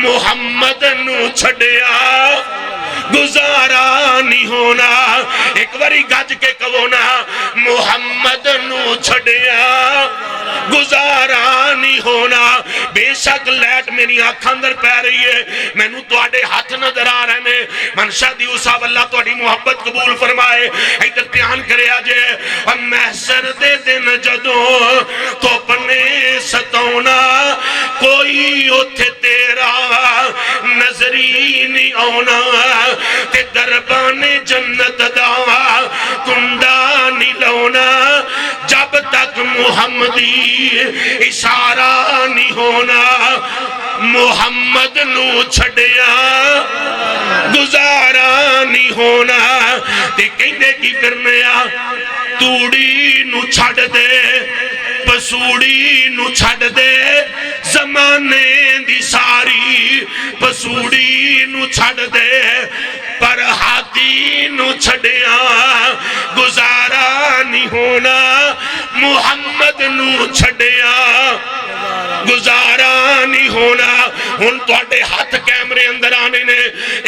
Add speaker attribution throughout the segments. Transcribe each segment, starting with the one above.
Speaker 1: محمد نو چھڑیا گزارا نہیں ہونا. ایک باری گج کے کہو نا محمد نو چھڑیا گزارا نہیں ہونا. بے شک لیٹ میری آنکھ اندر پہ رہی ہے, میں نو تو آڑے ہاتھ نظر آ رہے ہیں. منشا دی اساب اللہ تو آڑی محبت قبول فرمائے. ایدر پیان کرے آجے اور محشر دے دن جدوں تو اپنے ستونا کوئی اتھے تیرا نظری نہیں آنا, تے دربان جنت دا کنڈا نہیں لونا جب تک محمدی اشارہ نہیں ہونا. محمد نو چھڑیا گزارا نہیں ہونا. تے کہندے کی فرمایا توڑی نو چھڑ دے پسوڑی نو چھڑ دے زمانے دی ساری پسوڑی نو چھڑ دے پر ہاتھی نو چھڑیا گزارا نہیں ہونا. محمد نو چھڑیا گزارا نہیں ہونا. ہن تواڈے ہاتھ کیمرے اندر آنے نے,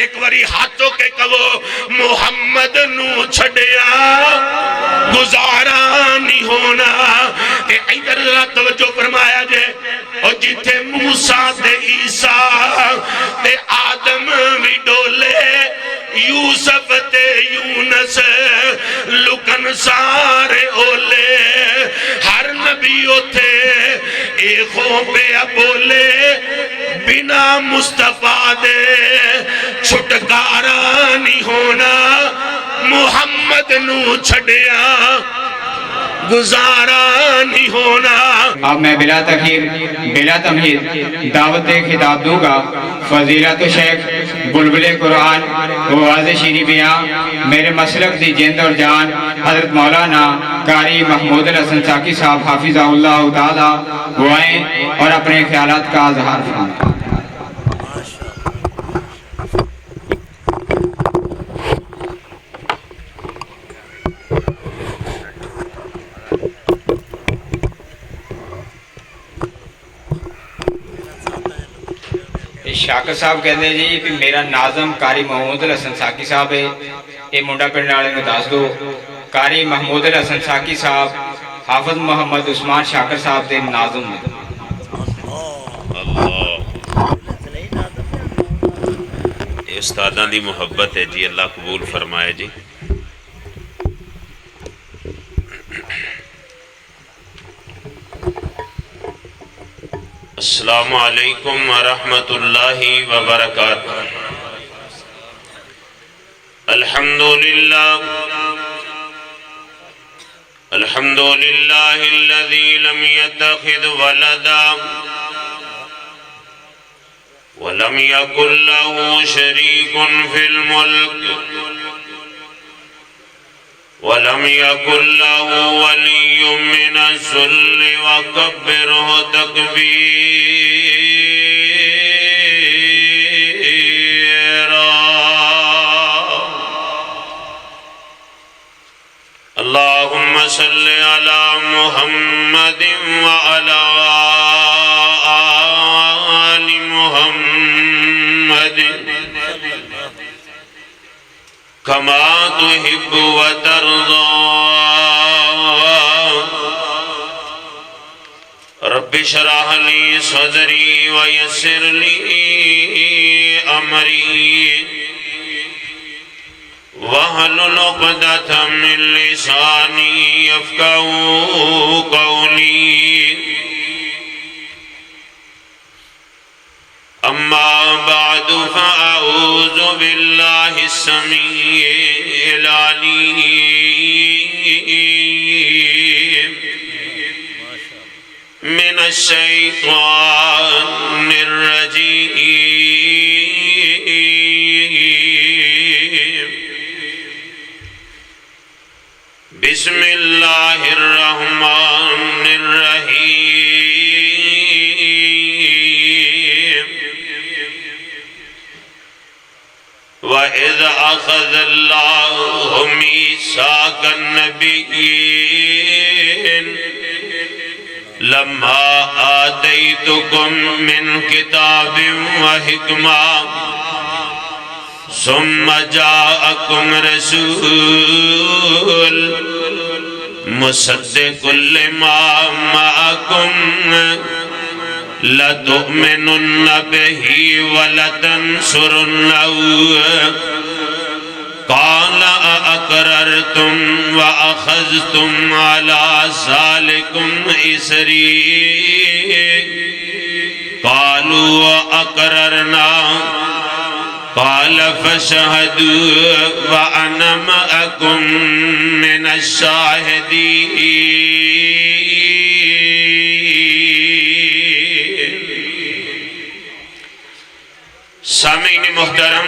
Speaker 1: ایک باری ہاتھوں کے کہو محمد نو چھڑیا گزارا نہیں ہونا. تے ادھر ذرا توجہ فرمایا جے اور جتھے موسیٰ تے عیسیٰ تے آدم بھی ڈولے یوسف تے یونس لکن سارے اولے ہر نبی ہوتے ایکوں پہ بولے بنا مصطفیٰ دے چھٹکارا نہیں ہونا. محمد نو چھڑیا گزارا نہیں ہونا.
Speaker 2: اب میں بلا تخیر بلا تمہید دعوت خطاب دوں گا. فضیلت شیخ بلبل قرآن و واضح شیری بیان میرے مسلک دی جند اور جان حضرت مولانا قاری محمود الحسن ساکی صاحب حافظہ اللہ تعالی وہ آئیں اور اپنے خیالات کا اظہار فرمائیں. شاکر صاحب کہتے ہیں جی کہ میرا ناظم قاری محمود الحسن ساکی صاحب ہے. یہ منڈا پڑھنے والے میں دس دو. قاری محمود الحسن ساکی صاحب حافظ محمد عثمان شاکر صاحب دے ناظم ہیں.
Speaker 1: استاداں دی محبت ہے جی, اللہ قبول فرمائے جی. السلام علیکم ورحمۃ اللہ وبرکاتہ. الحمدللہ الذی لم يتخذ ولدا ولم يكن له شريك في الملك ولم يكن له ولي من الذل وكبره تكبيرا. اللهم صل على محمد وعلى آل محمد كما تحب وترضى. رب اشرح لي صدري ويسر لي أمري واحلل عقدة من لساني يفقهوا قولي. أما بعد فأعوذ بالله السميع العليم من الشيطان الرجيم. بسم الله الرحمن الرحيم. وَإِذْ أَخَذَ اللَّهُ مِيثَاقَ النَّبِيِّينَ لما آتيتكم من كتاب وحكمة ثم جاءكم رسول مصدق لما معكم لتؤمنن به ولتنصرنه قال أأقررتم وأخذتم على ذلكم إصري قالوا أقررنا قال فاشهدوا وأنا معكم من الشاهدين. سامعین محترم،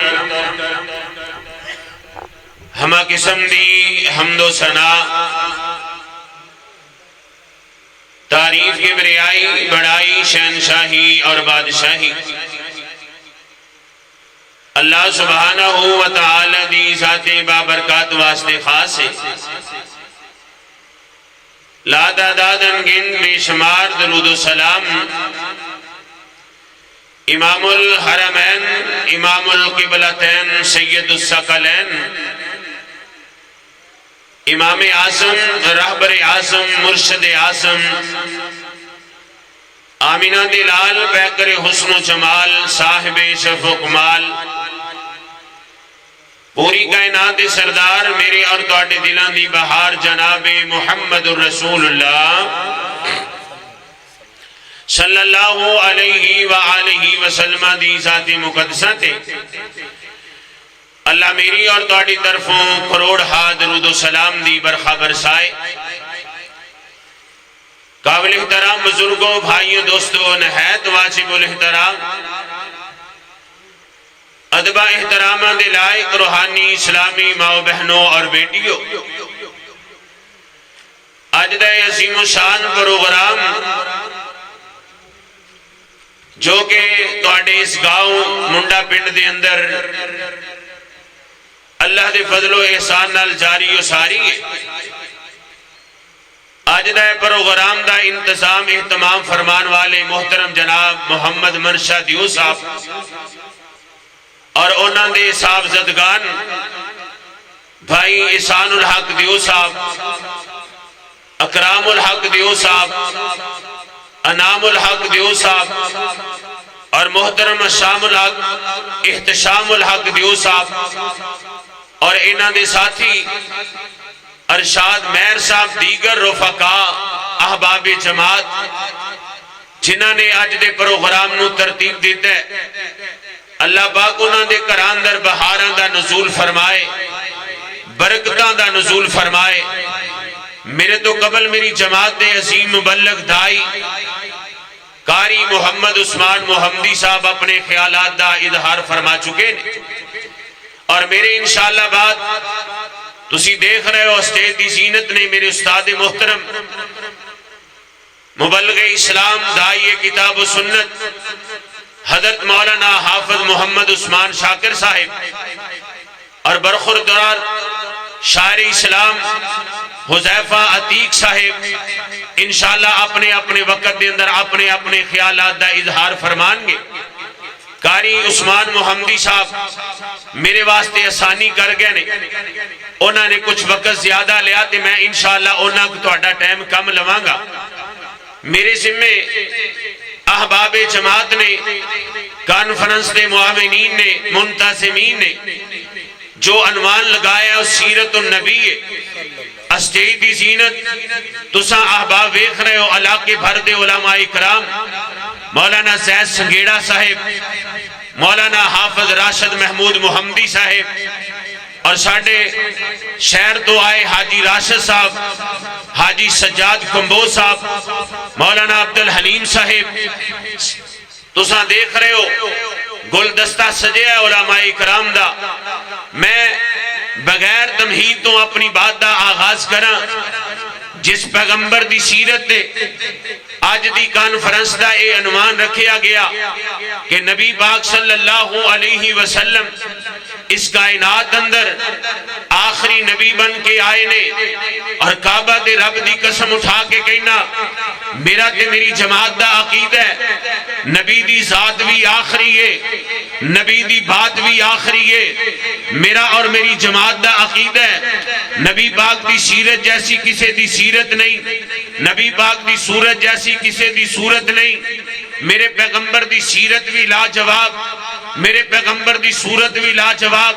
Speaker 1: ہما قسم دی حمد و ثنا تعریف کی بریائی بڑائی شہنشاہی اور بادشاہی اللہ سبحانہ و تعالی دی ذات بابرکات واسطے خاص ہے. لا تعداد انگن بے شمار درود و سلام امام الحرمین امام القبلتین سید الثقلین امام اعظم رہبر اعظم مرشد اعظم آمینہ دلال پیکر حسن و جمال صاحب شرف و کمال پوری کائنات سردار میرے اور تواڈے دلاں دی بہار جناب محمد الرسول اللہ صلی اللہ علیہ وآلہ وسلم دی ذات مقدسہ تے اللہ میری اور تواڈی طرفوں کروڑ درود و سلام دی برخا برسائے. قابل احترام بزرگوں بھائیوں دوستوں نہایت واجب الاحترام ادبہ احترامہ دے لائق روحانی اسلامی ماں بہنوں اور بیٹیوں، آج دا عظیم و شان پروگرام جو کہ تواڈے اس گاؤں منڈا پنڈ دے اندر اللہ دے فضل و احسان نال جاری و ساری ہے. آج دا پروگرام دا انتظام اہتمام فرمان والے محترم جناب محمد منشا دیو صاحب اور انہاں دے صاحبزدگان بھائی احسان الحق دیو صاحب، اکرام الحق دیو صاحب، انام الحق دیو صاحب اور محترم شام الحق احتشام الحق دیو صاحب اور انہاں دے ساتھی ارشاد مہر صاحب دیگر رفقاء احباب جماعت جنہاں نے آج دے پروگرام نو ترتیب دیتا ہے. اللہ پاک انہاں دے گھراں اندر بہاراں دا نزول فرمائے، برکتاں دا نزول فرمائے. میرے تو قبل میری جماعت دے عظیم مبلغ دائی قاری محمد عثمان محمدی صاحب اپنے خیالات دا اظہار فرما چکے ہیں اور میرے انشاءاللہ بعد تسی دیکھ رہے ہو اسٹیج دی زینت نے میرے استاد محترم مبلغ اسلام دائی کتاب و سنت حضرت مولانا حافظ محمد عثمان شاکر صاحب اور برخوردار شاعر اسلام حذیفہ عتیق صاحب انشاءاللہ اپنے اپنے وقت دے اندر اپنے اپنے خیالات دا اظہار فرمان گے. قاری عثمان محمدی صاحب میرے واسطے آسانی کر گئے نے، انہوں نے کچھ وقت زیادہ لیا تے میں انشاءاللہ انہوں کو تہاڈا ٹائم کم لواں گا. میرے ذمے احباب جماعت نے، کانفرنس دے معاونین نے، منتظمین نے جو عنوان لگایا ہے سیرت النبی ہے. اسٹیج دی زینت تساں احباب ویکھ رہے ہو، علاقے بھر دے علماء اکرام مولانا زید سنگیڑا صاحب، مولانا حافظ راشد محمود محمدی صاحب اور ساڑھے شہر تو آئے حاجی راشد صاحب، حاجی سجاد کمبو صاحب، مولانا عبدالحلیم صاحب. تساں دیکھ رہے ہو گلدستہ سجے ہے علماء اکرام دا. میں بغیر تمہید تو اپنی بات دا آغاز کرا. جس پیغمبر دی سیرت دے آج دی کانفرنس دا اے عنوان رکھیا گیا کہ نبی پاک صلی اللہ علیہ وسلم اس کائنات اندر آخری نبی بن کے آئے نے، اور کعبہ دے رب دی قسم اٹھا کے کہنا میرا تے میری جماعت دا عقیدہ ہے نبی دی ذات بھی آخری ہے، نبی دی بات بھی آخری ہے۔ میرا اور میری جماعت دا عقیدہ ہے نبی پاک دی سیرت جیسی کسی دی سیرت نہیں، نبی پاک دی صورت جیسی کسی دی صورت نہیں۔ میرے پیغمبر دی سیرت بھی لاجواب، میرے پیغمبر دی صورت بھی لاجواب،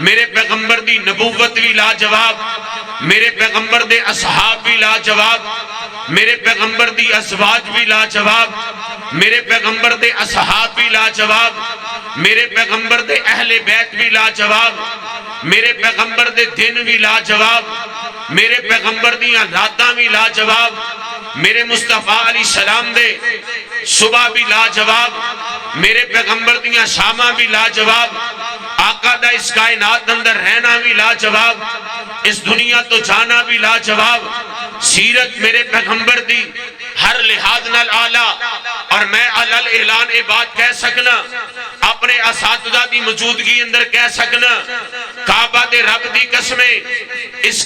Speaker 1: میرے پیغمبر دی نبوت بھی لاجواب، میرے پیغمبر دے اصحاب بھی لاجواب، میرے پیغمبر دی ازواج بھی لاجواب، میرے پیغمبر دے اصحاب بھی لاجواب، میرے پیغمبر دے اہل بیت بھی لاجواب، میرے پیغمبر دے دن بھی لاجواب، میرے پیغمبر دیاں راتاں بھی لاجواب، میرے مصطفیٰ علیہ السلام دے صبح بھی لاجواب، میرے پیغمبر دیاں شامہ بھی لاجواب، آقا دا اس کائنات اندر رہنا بھی لاجواب، اس دنیا تو جانا بھی لاجواب۔ سیرت میرے پیغمبر دی ہر لحاظ نال اعلیٰ، اور میں علل اعلان اے بات کہہ سکنا، اپنے اساتذہ دی موجودگی اندر کہہ سکنا، کعبہ دے رب دی قسمیں اس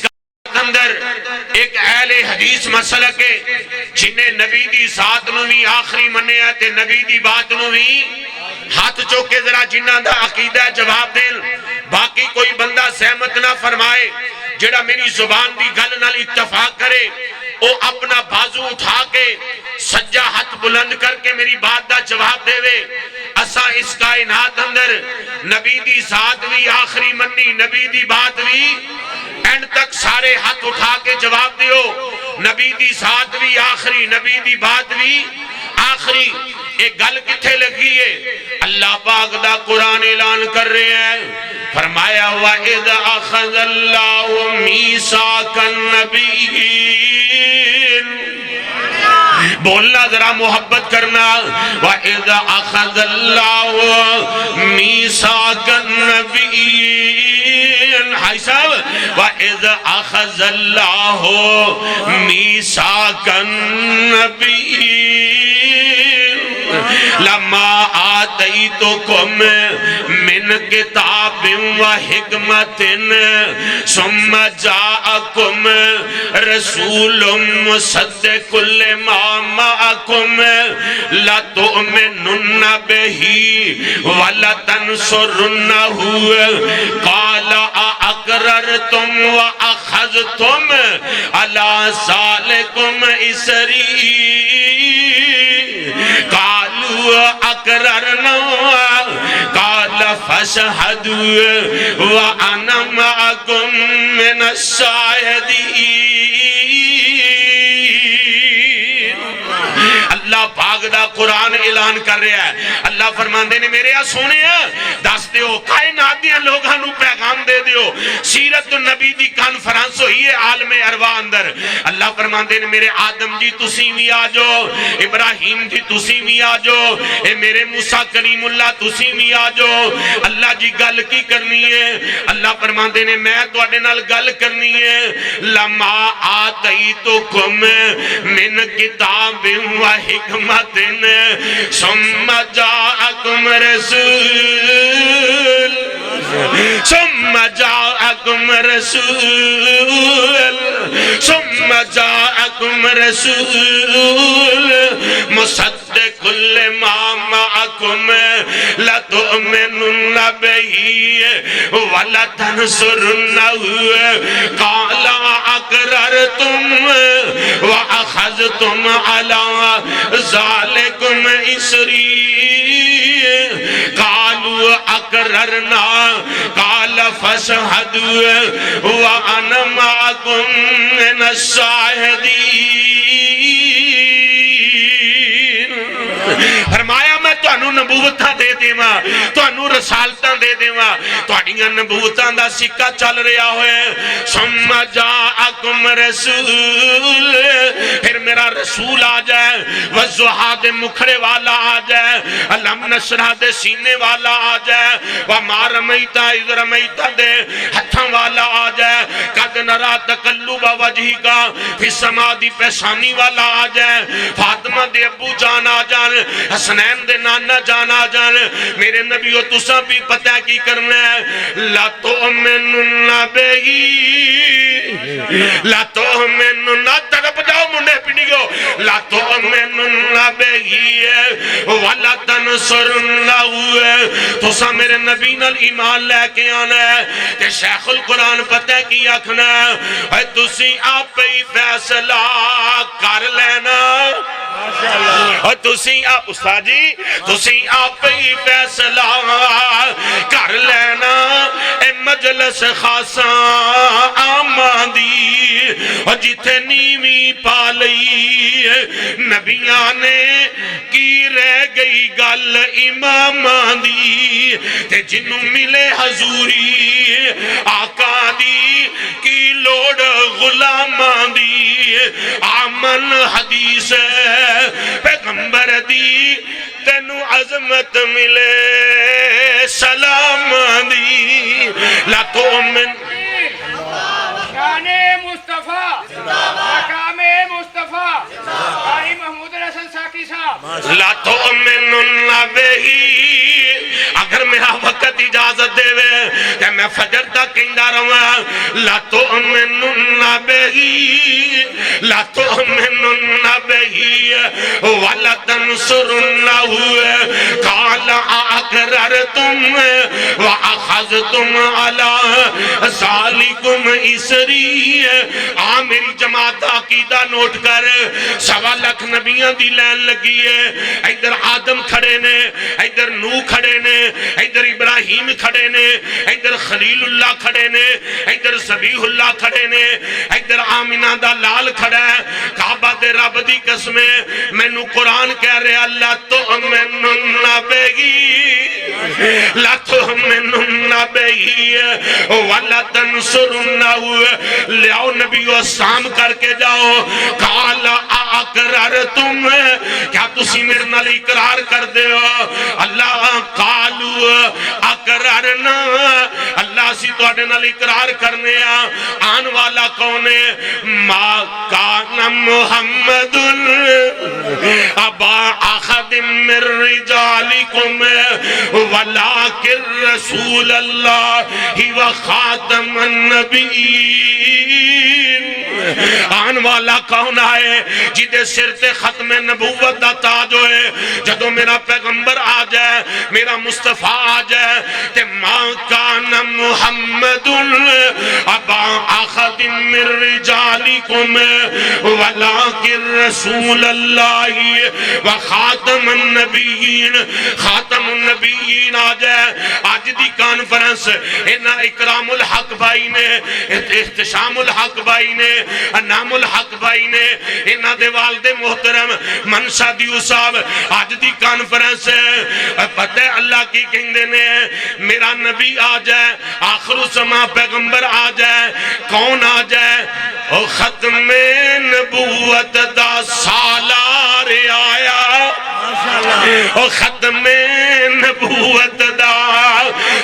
Speaker 1: اندر ایک اہل حدیث مسلک ہے جنہیں نبی دی ذات نو بھی آخری مننے آتے، نبی دی بات نو بھی ہاتھ چوکے ذرا جنہ دا عقیدہ جواب دیں۔ باقی کوئی بندہ سہمت نہ فرمائے، جڑا میری زبان دی گل نال اتفاق کرے او اپنا بازو اٹھا کے سجا ہاتھ بلند کر کے میری بات دا جواب دے وے۔ اسا اس کائنات اندر نبی دی ذات بھی آخری مننی، نبی دی بات بھی اینڈ تک سارے ہاتھ اٹھا کے جواب دیو، نبی دی ذات بھی آخری، نبی دی بات بھی آخری۔ ایک گل کتھے لگی ہے؟ اللہ پاک دا قرآن اعلان کر رہے ہیں، فرمایا وَإِذْ أَخَذَ اللَّهُ مِيثَاقَ النَّبِيِّينَ، بولنا ذرا محبت کرنا، وَإِذْ أَخَذَ اللَّهُ مِيثَاقَ النَّبِيِّينَ، ہائی صاحب، وَإِذْ أَخَذَ اللَّهُ مِيثَاقَ النَّبِيِّينَ لما آتیتکم من کتاب و حکمت ثم جاءکم رسول مصدق لما معکم لتؤمنن بہ ولتنصرنہ قال اقررتم واخذتم علی ذالکم اسری قالوا اقررنا قال فاشهدوا وانا معكم من الشاهدين۔ اللہ پاک دا قرآن اعلان کر رہا ہے، اللہ فرماندے نے میرے سونے دس دیو، کائنات دیاں لوگاں نو پیغام دے دیو، سیرت النبی دی کانفرنس ہوئی ہے عالم ارواح اندر۔ اللہ فرماندے نے میرے آدم جی تسی بھی آ جاؤ، ابراہیم جی تسی بھی آ جاؤ، اے میرے موسیٰ کلیم اللہ تسی بھی آ جاؤ۔ اللہ جی گل کی کرنی ہے؟ اللہ فرماندے نے میں تواڈے نال گل کرنی ہے، لما آتیتکم من کتاب و حکمت ثم جاءکم رسول ثم جاءکم رسول ثم جاءکم رسول مصدق لما معکم لتؤمنن بہ ولتنصرنہ قال اقررتم واخذتم علی ذالکم اسری قالوا اقررنا قال فاشهدوا وانا معكم من الشاهدين۔ فرمایا میں تانوں نبوتاں دے دیواں تانوں رسالتاں دے دیواں تہاڈیاں نبوتاں دا سکہ چل رہا ہوئے ثم جاءکم رسول پھر میرا رسول آ جائے والضحیٰ دے مکھڑے والا آ جائے علم نشرح دے سینے والا آ جائے وما رمیتا اذ رمیتا دے ہتھاں والا آ جائے قد نرا تقلب وجہی کا پھر سما دی پیشانی والا آ جائے فاطمہ دے ابو جان آ جان حسنین دے نانا جان آ جان میرے نبیو تساں بھی پتہ ہے کی کرنا ہے لا تؤمنن بہی لا تؤمنن تڑپ جاؤ منڈے پڑیو لا تؤمنن بہی ولا تنصرنہ تساں میرے نبی نال ایمان لے کے آنا ہے کہ شیخ القرآن پتہ کی آکھنا ہے تسی آپ ہی فیصلہ کر لینا اور تسی آپ استاد جی تسی آپ ہی فیصلہ کر لینا اے مجلس خاصا آماندی اور جتھے نیوی پا لئی نبیاں نے کی رہ گئی گل امام دی تے جنوں ملے حضوری آقا دی کی لوڑ غلام دی آمن حدیث پیغمبر دی تینو عظمت ملے سلام دی لا تؤمن
Speaker 3: شان مصطفیٰ مقام مصطفیٰ قاری محمود حسن ساکی صاحب
Speaker 1: لا تؤمنن بہی اگر میرا وقت اجازت دے وے کہ میں فجر تک کہندا رہواں لا تؤمنن بہی لا تؤمنن بہی ولا تنصرنہ قال اقررتم واخذتم على ذالکم اسری میری جماعت عقیدہ نوٹ کر 1.25 لاکھ نبیاں دی لین لگی ہے ادھر آدم کھڑے نے ادھر نوح کھڑے نے ادھر ابراہیم کھڑے نے ادھر خلیل اللہ کھڑے نے ادھر ذبیح اللہ کھڑے نے ادھر آمینہ دا لال کھڑا ہے کعبہ دے رب دی قسم مینوں قرآن کہہ رہے اللہ تؤمنن بہی لا تؤمنن بہی ولا تنصرنہ لیاؤ نبیو سام کر کے جاؤ قال اقررتم کیا تسی میرے نال اقرار کر دے ہو اللہ قالو اقررنا اللہ سی تواڈے نال اقرار کرنے آن والا کون ہے ما کان محمد ابا احد من رجالکم ولکن رسول اللہ و خاتم النبیین آن والا کون آئے جدے سر تے ختم نبوت دا تاج ہوئے جدو میرا پیغمبر آ جائے میرا مصطفیٰ آ جائے تے ما کان محمد ابا احد من رجالکم ولکن رسول اللہ و خاتم النبیین خاتم النبیین آ جائے آج دی کانفرنس انہا اکرام الحق بھائی نے احتشام الحق بھائی نے انام الحق بھائی نے انہا دے والد محترم منشا دیو صاحب آج دی کانفرنس پتہ اللہ کی کہندے نے میرا نبی آ جائے آخر الزمان پیغمبر آ جائے کون آ جائے او ختم نبوت دا سالار آیا او ختم نبوت دا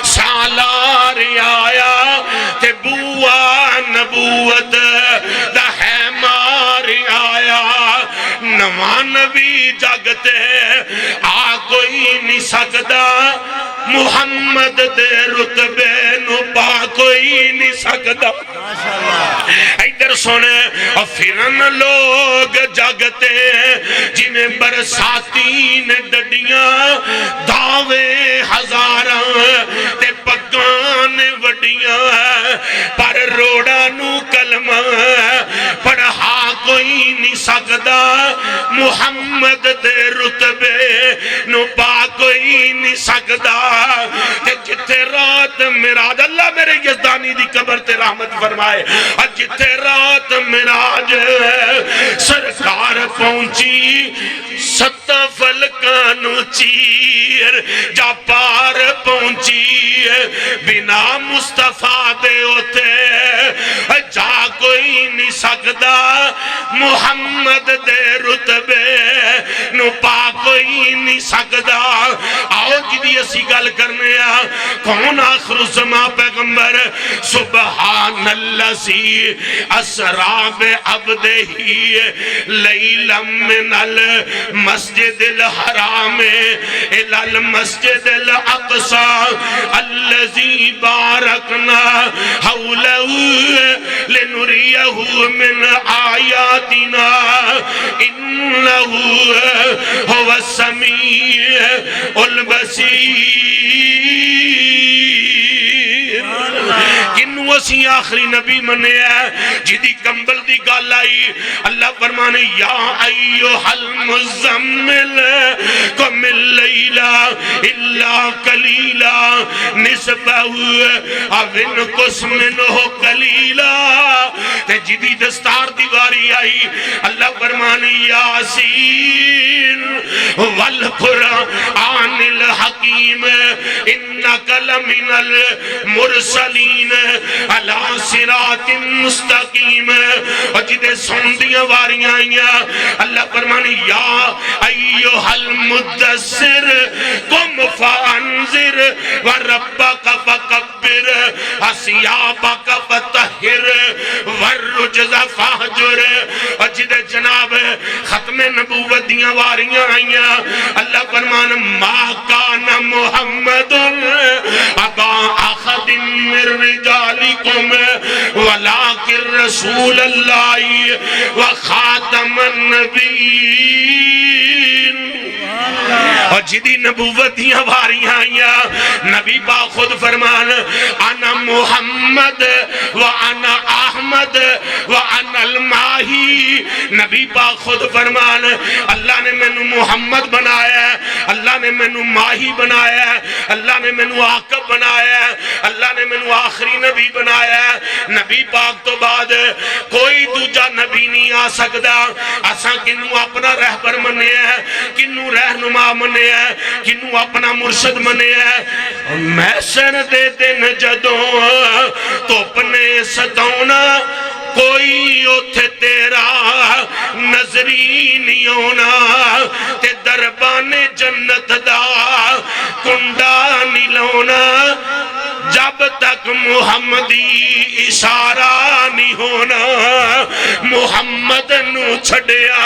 Speaker 1: سالار آیا تے بوا نبوت دا حمار آیا نواں نبی جگتے آ کوئی نہیں سکتا محمد دے رتبے نو پا کوئی نہیں سکتا ادھر سنے اور پھرن لوگ جگتے جنہیں برساتی نے ڈڈیاں دعوے ہزاراں تے پگان وڈیاں پر روڑا نو کلمہ پڑھا کوئی نہیں سکتا محمد دے رتبے نو پا کوئی نہیں سکتا تے جتھے جتھے رات معراج اللہ میرے یزدانی دی قبر تے رحمت فرمائے جتھے رات معراج سرکار پہنچی ستاں فلکانو چیر جا پار پہنچی بنا مصطفیٰ دے ہوتے جا کوئی نہیں سکدا محمد دے رتبے نو پا کوئی نہیں سکدا آؤ جدی اسی گل کرنے کون آخر الزمان پیغمبر سبحان اللہ سی اسرا بے عبدہی لیلا من المسجد الحرام الى المسجد الاقصى الذي باركنا حوله لنريه من آياتنا إنه هو السميع البصير کنو اسی آخری نبی منے جدی کمبل دی گال آئی اللہ فرمانے یا ایوہ المزمل قم اللیلہ الا قلیلہ نصفہ اوین قسم منہ قلیلہ تے جدی دستار دیواری آئی اللہ فرمانے یاسین والقرآن الحکیم انکا لمن المرسلین علی صراط مستقیم اور جدے سوندیاں واریاں آئیاں اللہ فرمانے یا ایوہ المدثر قم فانذر وربک فکبر اسیابک فتحر والرجز فہجر اور جدے جناب ختم نبوت دیاں واریاں آئیاں اللہ فرمانے ما کان محمد ابا احد من رجالکم ولکن رسول اللہ وخاتم النبیین اور جدی نبوتیاں واریاں آئیاں نبی با خود فرمان انا محمد وانا احمد وانا الماہی نبی با خود فرمان اللہ نے میں نو محمد بنایا ہے اللہ نے میں نو ماہی بنایا ہے اللہ نے میں نو عاقب بنایا ہے اللہ نے میں نو آخری نبی بنایا ہے نبی پاک تو بعد کوئی دوجہ نبی نہیں آ سکتا اساں کنو اپنا رہبر منے ہیں کنو رہنما منے ہیں کنو اپنا مرشد منے ہیں محشر دے دن جدوں تو اپنے ستونا کوئی اتھے تیرا نظری نہیں ہونا تے دربان جنت دا کنڈا نہیں لونا جب تک محمدی اشارہ نہیں ہونا محمد نو چھڑیا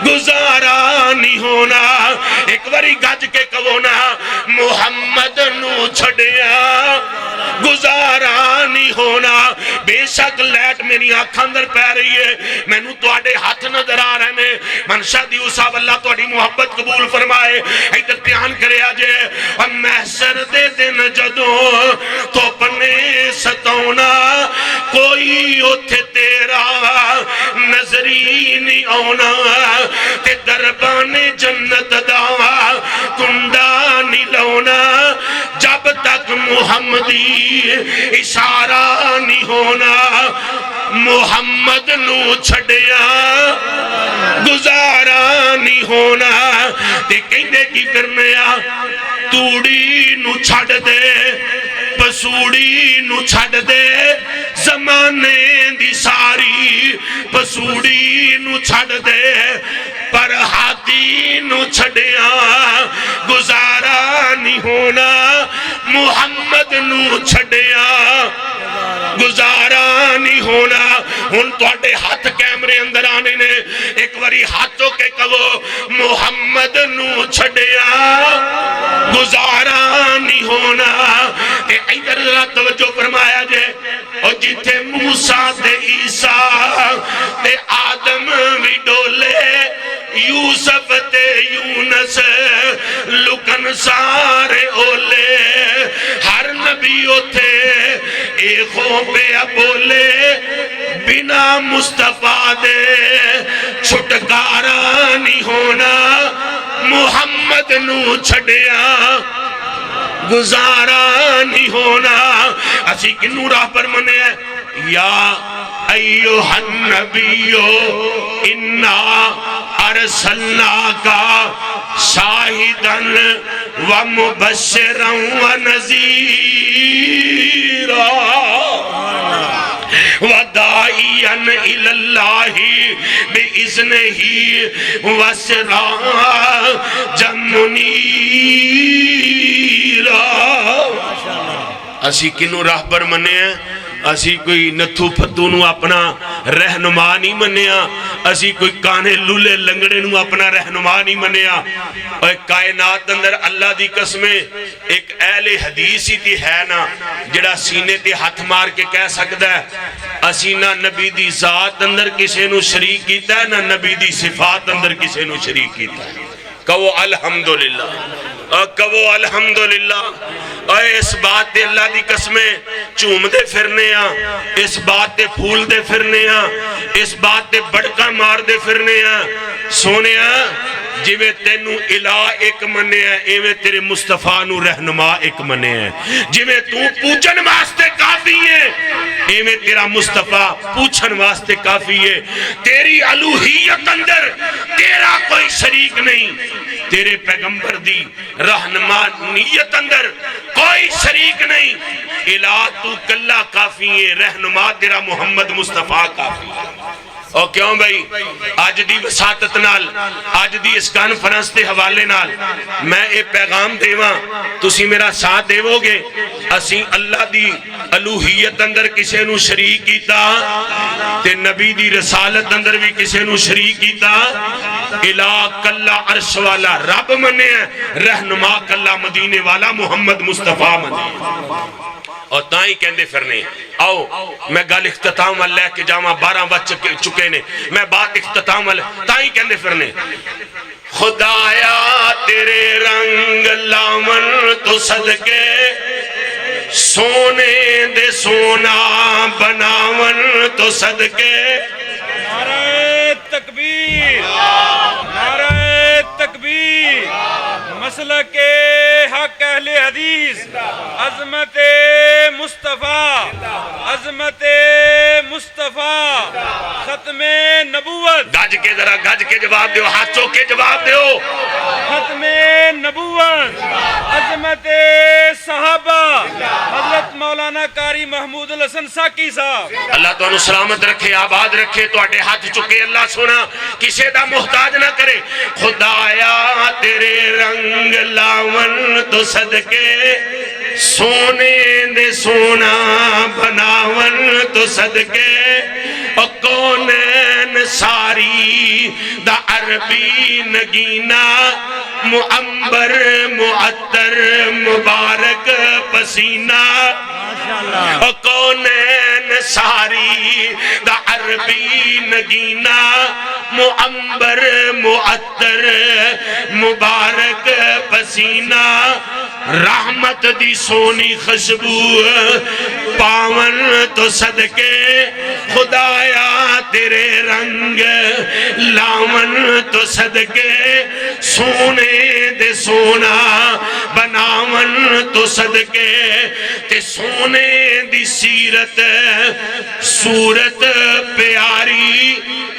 Speaker 1: گزارا نہیں ہونا ایک باری گج کے کہونا محمد نو چھڑیا گزارا نہیں ہونا بے شک لیٹ میری آنکھ اندر پہ رہی ہے میں نو تو آڑے ہاتھ نظر آ رہے ہیں منشا دیو صاحب اللہ تو آڑی محبت قبول فرمائے ایدر پیان کرے آجے اور محشر دے دن جدوں تو اپنے ستونا کوئی اتھے تیرا نظری نہیں آنا تے دربان جنت دا کنڈا نہیں لونا جب تک محمدی اشارہ نہیں ہونا محمد نو چھڑیا گزارا نہیں ہونا تے کہندے کی کرنے توڑی نو چھڑ دے پسوڑی نو چھڑ دے زمانے دی ساری پسوڑی نو چھڑ دے پر ہاتھی نو چھڑیا گزارا نہیں ہونا محمد نو چھڑیا گزارا نہیں ہونا ان تو اٹھے ہاتھ کیمرے اندر آنے نے ایک واری ہاتھوں کے کہو محمد نو چھڑیا گزارا نہیں ہونا تے ایدر ذرا توجہ فرمایا جے اور جتھے موسیٰ تے عیسیٰ تے آدم بھی ڈولے یوسف تے یونس لکن سارے اولے ہر نبی ہوتے ایکوں پہ بولے بنا مصطفیٰ دے چھٹکارا نہیں ہونا محمد نو چھڑیا گزارا نہیں ہونا اسی کنو راہ پر منے ہیں یا ایوہ النبیو انا ارسلناکا شاہدن ومبشرا ونذیرا وداعیا الی اللہ بإذنہ وسراجا منیرا اسی کنو راہ پر منے ہیں اسی کوئی نتھو پھتو نو اپنا رہنما نہیں منیا اسی کوئی کانے لولے لنگڑے نو اپنا رہنما نہیں منیا اور کائنات اندر اللہ دی قسمیں ایک اہل حدیث ہی تھی ہے نا جڑا سینے تے ہاتھ مار کے کہہ سکتا ہے اسی نہ نبی دی ذات اندر کسے نو شریک کیتا ہے نہ نبی دی صفات اندر کسے نو شریک کیتا ہے کہو الحمدللہ کہو الحمدللہ اے اس بات دے اللہ دی قسمیں چوم دے پھرنے ہاں اس بات دے پھول دے پھرنے ہاں اس بات دے بڑکا مار دے پھرنے ہاں سونے ہاں جویں تینو الہ ایک منے ہیں ایویں تیرے مصطفیٰ نو رہنما ایک منے ہیں جویں تو پوچھن واسطے کافی ہے ایویں تیرا مصطفیٰ پوچھن واسطے کافی ہے تیری الوہیت اندر تیرا کوئی شریک نہیں تیرے پیغمبر دی رہنمانیت اندر کوئی شریک نہیں الہ تو کلہ کافی ہے رہنما تیرا محمد مصطفیٰ کافی ہے اور کیوں بھائی آج دی وساطت نال آج دی اس کانفرنس دے حوالے نال میں ایک پیغام دیواں تسی میرا ساتھ دیو گے اسی اللہ دی الوہیت اندر کسے نو شریک کیتا تے نبی دی رسالت اندر بھی کسے نو شریک کیتا الہ کلہ عرش والا رب منے ہیں رہنما کلہ مدینے والا محمد مصطفیٰ منے ہیں اور تائیں کہندے پھرنے آؤ میں گل اختتام اللہ کے جامعہ 12 بچ چکے نے میں بات اختتام اللہ تائیں کہندے پھرنے خدایا تیرے رنگ لامن تو صدقے سونے دے سونا بناون تو صدقے
Speaker 3: نعرہ تکبیر نعرہ تکبیر مسلک حق اہل حدیث عظمت مصطفیٰ عظمت مصطفیٰ ختم نبوت
Speaker 1: گج کے ذرا گج کے جواب دیو ہاتھوں کے جواب دیو
Speaker 3: ختم نبوت عظمت صحابہ حضرت مولانا قاری محمود الحسن ساکی صاحب
Speaker 1: اللہ تو انہوں سلامت رکھے آباد رکھے تو اٹھے ہاتھ چکے اللہ سونا کسے دا محتاج نہ کرے خدایا تیرے رنگ لاون تو صدقے سونے دے سونا بناون تو صدقے اور کونین ساری دا عربی نگینا معمبر معطر مبارک پسینہ اور کونین ساری دا عربی نگینا معمبر معطر مبارک پسینہ رحمت دی سونی خوشبو پاون تو صدقے خدایا تیرے رنگ لاون تو صدقے سونے دے سونا بناون تو صدقے تے سونے دی سیرت صورت پیاری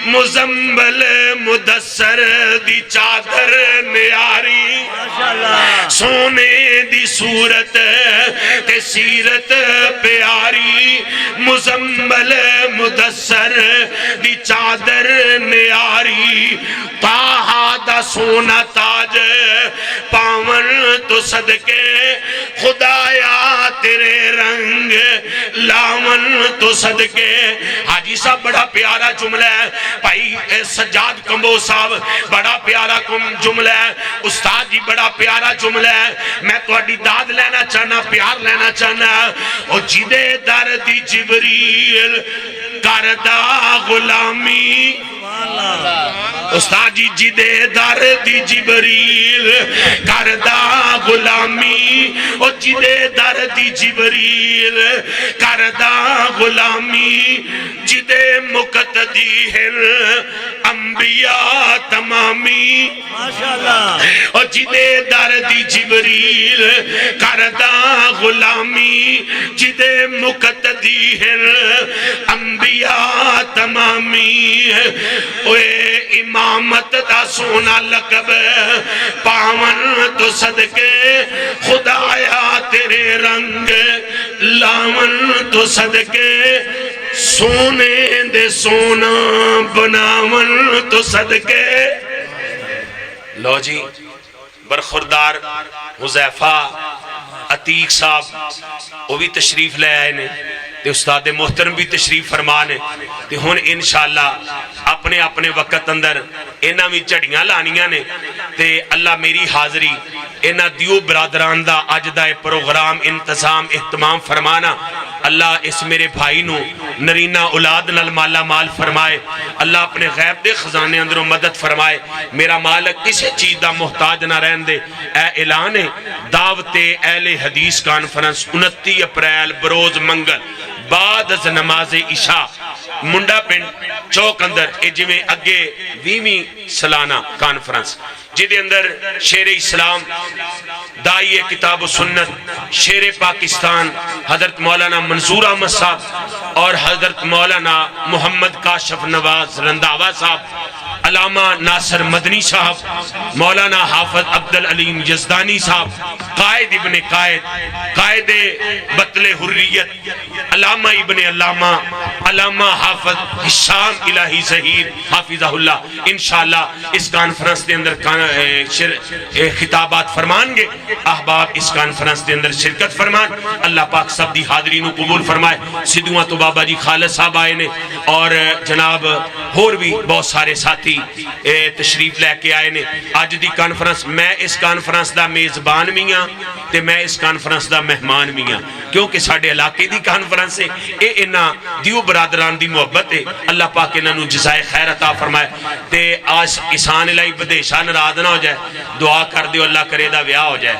Speaker 1: مزمبل مدثر دی چادر نیاری سونے دی صورت تے سیرت پیاری مزمبل مدثر دی چادر نیاری طاہا دا سونا تاج پاون تو صدقے خدایا تیرے رنگ لاون تو صدقے حاجی صاحب بڑا پیارا جملہ ہے بھائی سجاد کمبو صاحب بڑا پیارا جملہ ہے استاد جی بڑا پیارا جملہ ہے میں تو اڈی داد لینا چاہنا پیار لینا چاہنا اور جیدے در دی جبریل کردہ غلامی استاد جی جدے در دی جبریل کردا غلامی او جدے در دی جبریل کردا غلامی جدے مقتدی ہے انبیاء تمامی او جدے در دی جبریل کردا غلامی جدے مقتدی ہے انبیاء تمامی اوے امامت دا سونا لقب پاون تو صدقے خدایا تیرے رنگ لاون تو صدقے سونے دے سونا بناون تو صدقے لو جی برخوردار حذیفہ عتیق صاحب وہ بھی تشریف لے آئے نے تے استاد محترم بھی تشریف فرمانے تے ہن انشاءاللہ اپنے اپنے وقت اندر انہاں بھی جھڑیاں لانیاں نے تے اللہ میری حاضری انہاں دیو برادران دا اج دا پروگرام انتظام اہتمام فرمانا اللہ اس میرے بھائی نو نرینہ اولاد نال مالا مال فرمائے اللہ اپنے غیب دے خزانے اندروں مدد فرمائے میرا مالک کسی چیز دا محتاج نہ رہن دے اے اعلان دعوت اہل حدیث کانفرنس 29 اپریل بروز منگل بعد از نماز عشاء منڈا پنڈ چوک اندر جو میں اگے 20ویں سالانہ کانفرنس جدے اندر شیر اسلام دائی کتاب و سنت شیر پاکستان حضرت مولانا منظور احمد صاحب اور حضرت مولانا محمد کاشف نواز رنداوا صاحب علامہ ناصر مدنی صاحب مولانا حافظ عبدالعلیم یزدانی صاحب قائد ابن قائد قائد بطل حریت علامہ ابن علامہ علامہ حافظ حشام الہی ظہیر حافظہ اللہ انشاءاللہ اس کانفرنس دے اندر خطابات فرمان گے احباب اس کانفرنس دے اندر شرکت فرمان اللہ پاک سب دی حاضرین کو قبول فرمائے سدھواں تو بابا جی خالد صاحب آئے نے اور جناب اور بھی بہت سارے ساتھی تشریف لے کے آئے نے آج دی کانفرنس میں اس کانفرنس دا میزبان بھی ہاں تے میں اس کانفرنس دا مہمان بھی ہاں کیونکہ ساڑھے علاقے دی کانفرنس ہے اے انہاں دیو برادران دی محبت ہے اللہ پاک انہاں نو جزائے خیر عطا فرمائے تے آج کسان الہی بدیشہ ناراض نہ ہو جائے دعا کر دیو اللہ کرے دا ویاہ ہو جائے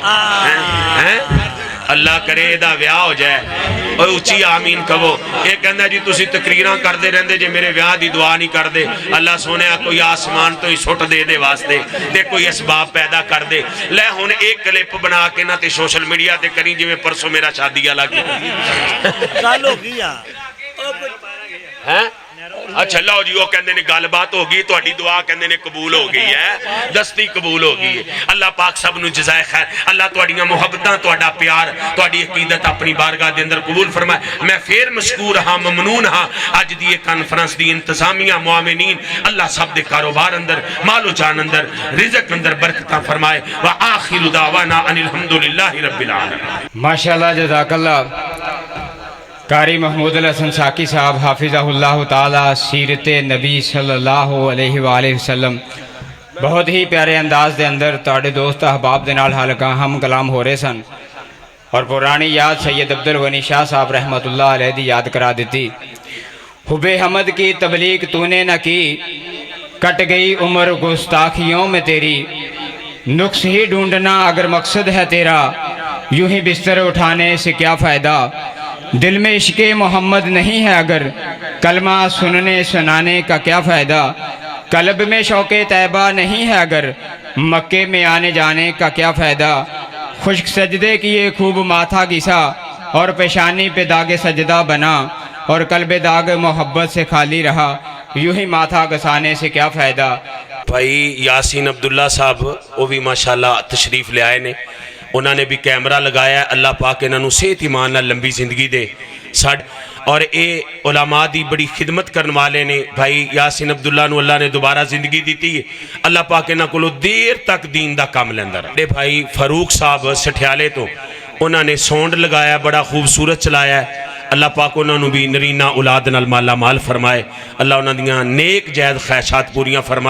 Speaker 1: اللہ کرے دا ویاہ ہو جائے اور اچھی آمین کہو ایک کہندہ جی تسی تقریران کر دے رہندے جے میرے ویاہ دی دعا نہیں کر دے اللہ سونے کوئی آسمان تو ہی سوٹ دے دے واسطے دے کوئی اسباب پیدا کر دے لے ہون ایک کلپ بنا کے نہ تے سوشل میڈیا تے کریں جی میں پرسوں میرا شادی لگی
Speaker 4: گل ہو گیا
Speaker 1: اچھا لو جی وہ کہندے نے گل بات ہو گئی تہاڈی دعا کہندے نے قبول ہو گئی ہے دستی قبول ہو گئی ہے اللہ پاک سب نو جزائے خیر اللہ تہاڈیاں محبتاں تہاڈا پیار تہاڈی عقیدت اپنی بارگاہ دے اندر قبول فرمائے میں پھر مشکور ہاں ممنون ہاں اج دی کانفرنس دی انتظامیہ معاونین اللہ سب دے کاروبار اندر مال و جان اندر رزق اندر برکتاں فرمائے وآخر دعوانا ان الحمدللہ رب العالمین
Speaker 2: ماشاءاللہ جزاک اللہ قاری محمود الحسن ساکی صاحب حافظہ اللہ تعالی سیرت نبی صلی اللہ علیہ وآلہ وسلم بہت ہی پیارے انداز دے اندر تاڑے دوست احباب دے نال حلقہ ہم کلام ہو رہے سن اور پرانی یاد سید عبدالغنی شاہ صاحب رحمت اللہ علیہ دی یاد کرا دیتی حب حمد کی تبلیغ تو نے نہ کی کٹ گئی عمر گستاخیوں میں تیری نقص ہی ڈھونڈنا اگر مقصد ہے تیرا یوں ہی بستر اٹھانے سے کیا فائدہ دل میں عشق محمد نہیں ہے اگر کلمہ سننے سنانے کا کیا فائدہ قلب میں شوق طیبہ نہیں ہے اگر مکے میں آنے جانے کا کیا فائدہ خشک سجدے کیے خوب ماتھا گھسا اور پیشانی پہ داغ سجدہ بنا اور قلب داغ محبت سے خالی رہا یوں ہی ماتھا گھسانے سے کیا فائدہ
Speaker 1: بھائی یاسین عبداللہ صاحب وہ بھی ماشاءاللہ تشریف لے آئے نے انہوں نے بھی کیمرہ لگایا ہے اللہ پاک انہوں نے صحت ایمان نال لمبی زندگی دے اور اے علماء دی بڑی خدمت کرنے والے نے بھائی یاسین عبداللہ نو اللہ نے دوبارہ زندگی دیتی ہے اللہ پاک انہوں کو دیر تک دین دا کام لیندہ رہا بھائی فاروق صاحب سٹھیالے تو انہوں نے سونڈ لگایا بڑا خوبصورت چلایا ہے اللہ پاک انہوں نے بھی نرینہ اولاد نال مالا مال فرمائے اللہ انہوں نے نیک جائد خواہشات پوریاں فرمائے